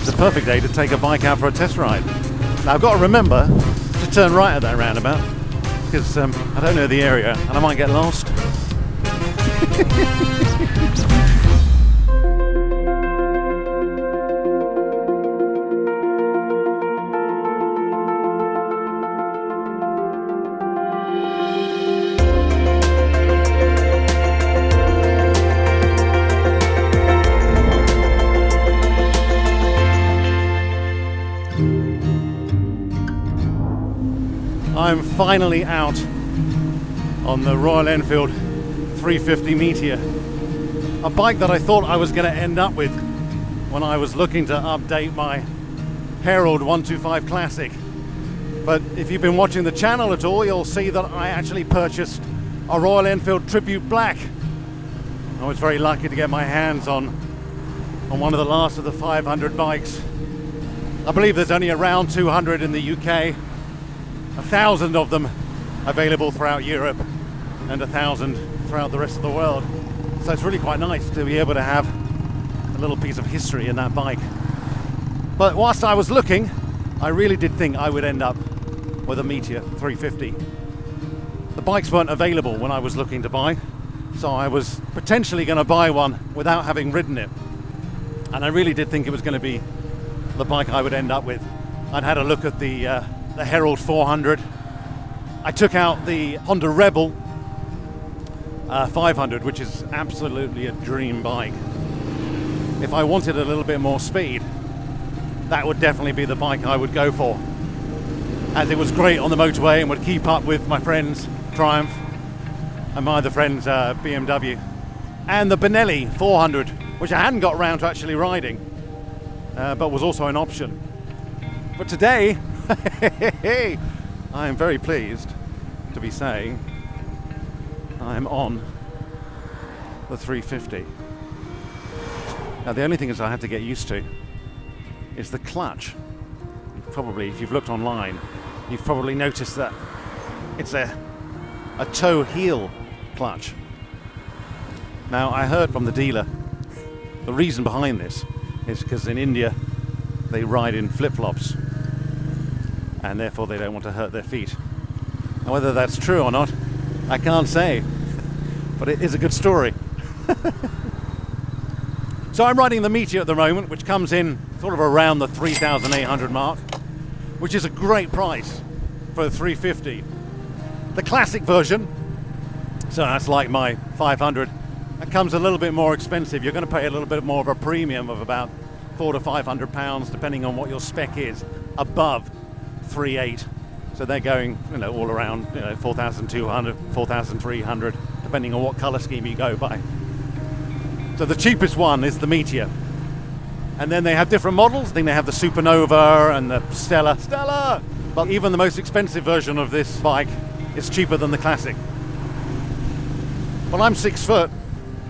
it's the perfect day to take a bike out for a test ride. Now I've got to remember to turn right at that roundabout, because I don't know the area and I might get lost. I'm finally out on the Royal Enfield 350 Meteor, a bike that I thought I was going to end up with when I was looking to update my Herald 125 Classic. But if you've been watching the channel at all, you'll see that I actually purchased a Royal Enfield Tribute Black. I was very lucky to get my hands on one of the last of the 500 bikes. I believe there's only around 200 in the UK, 1,000 of them available throughout Europe, and 1,000 throughout the rest of the world. So it's really quite nice to be able to have a little piece of history in that bike. But whilst I was looking, I really did think I would end up with a Meteor 350. The bikes weren't available when I was looking to buy, so I was potentially going to buy one without having ridden it. And I really did think it was going to be the bike I would end up with. I'd had a look at the Herald 400. I took out the Honda Rebel 500, which is absolutely a dream bike. If I wanted a little bit more speed, that would definitely be the bike I would go for, as it was great on the motorway and would keep up with my friends Triumph and my other friends BMW, and the Benelli 400, which I hadn't got around to actually riding, but was also an option. But today I am very pleased to be saying I am on the 350. Now the only thing is I have to get used to is the clutch. Probably, if you've looked online, you've probably noticed that it's a toe heel clutch. Now I heard from the dealer the reason behind this is because in India they ride in flip-flops, and therefore they don't want to hurt their feet. Now, whether that's true or not, I can't say, but it is a good story. So I'm riding the Meteor at the moment, which comes in sort of around the 3,800 mark, which is a great price for a 350. The classic version, so that's like my 500, that comes a little bit more expensive. You're going to pay a little bit more of a premium of about £400 to £500, depending on what your spec is, above 3.8. So they're going, all around, 4,200, 4,300, depending on what color scheme you go by. So the cheapest one is the Meteor. And then they have different models. I think they have the Supernova and the Stella. But even the most expensive version of this bike is cheaper than the Classic. Well, I'm 6 foot,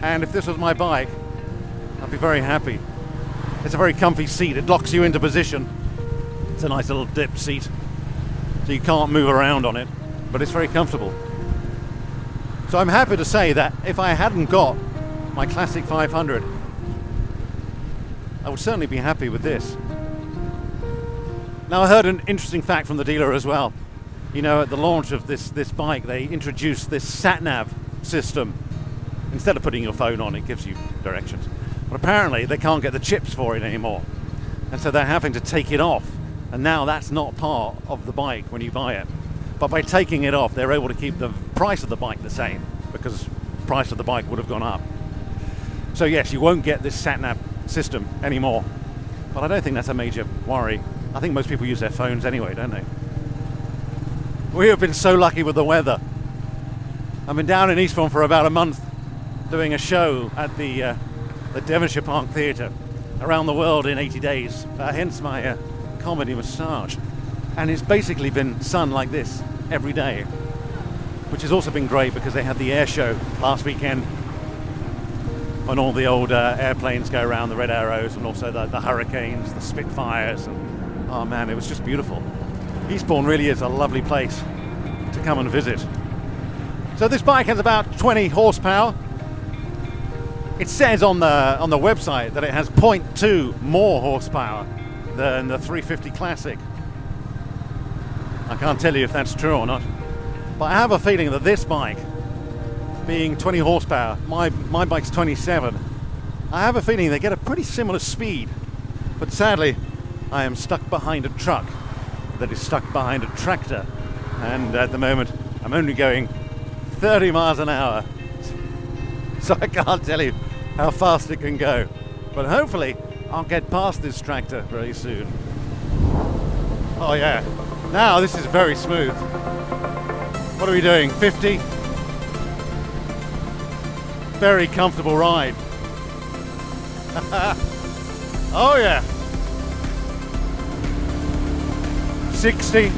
and if this was my bike, I'd be very happy. It's a very comfy seat. It locks you into position. It's a nice little dip seat, so you can't move around on it, but it's very comfortable. So I'm happy to say that if I hadn't got my Classic 500, I would certainly be happy with this. Now I heard an interesting fact from the dealer as well. At the launch of this bike, they introduced this sat-nav system. Instead of putting your phone on, it gives you directions. But apparently they can't get the chips for it anymore, and so they're having to take it off. And now that's not part of the bike when you buy it. But by taking it off, they're able to keep the price of the bike the same, because the price of the bike would have gone up. So yes, you won't get this sat-nav system anymore. But I don't think that's a major worry. I think most people use their phones anyway, don't they? We have been so lucky with the weather. I've been down in Eastbourne for about a month doing a show at the Devonshire Park Theatre, around the world in 80 days, hence my comedy moustache. And it's basically been sun like this every day, which has also been great because they had the air show last weekend when all the old airplanes go around, the Red Arrows, and also the Hurricanes, the Spitfires, and oh man, it was just beautiful. Eastbourne really is a lovely place to come and visit. So this bike has about 20 horsepower. It says on the website that it has 0.2 more horsepower than the 350 Classic. I can't tell you if that's true or not, but I have a feeling that this bike, being 20 horsepower, my bike's 27, I have a feeling they get a pretty similar speed, but sadly I am stuck behind a truck that is stuck behind a tractor, and at the moment I'm only going 30 miles an hour, so I can't tell you how fast it can go, but hopefully I'll get past this tractor very soon. Oh yeah, now this is very smooth. What are we doing, 50? Very comfortable ride. Oh yeah. 60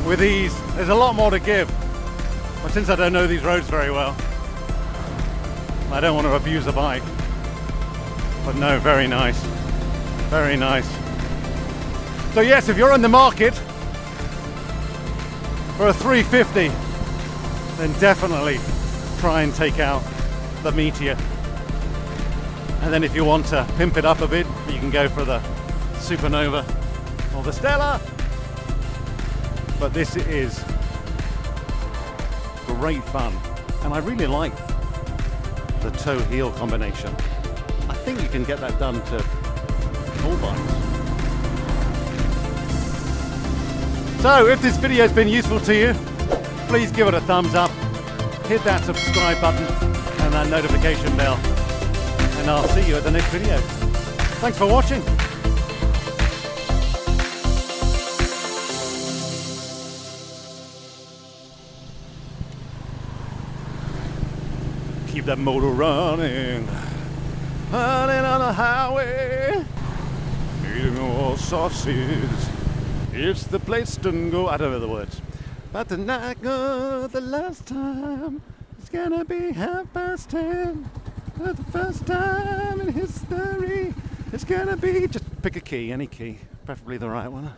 with ease. There's a lot more to give, but since I don't know these roads very well, I don't want to abuse the bike. But no, very nice. Very nice. So yes, if you're in the market for a 350, then definitely try and take out the Meteor. And then if you want to pimp it up a bit, you can go for the Supernova or the Stella. But this is great fun, and I really like the toe heel combination. I think you can get that done to all bikes. So if this video has been useful to you, please give it a thumbs up, hit that subscribe button and that notification bell, and I'll see you at the next video. Thanks for watching. Keep that motor running on the highway, eating more sausages. It's the place to go. I don't know the words. But tonight, the last time, it's gonna be 10:30. For the first time in history, it's gonna be. Just pick a key, any key, preferably the right one.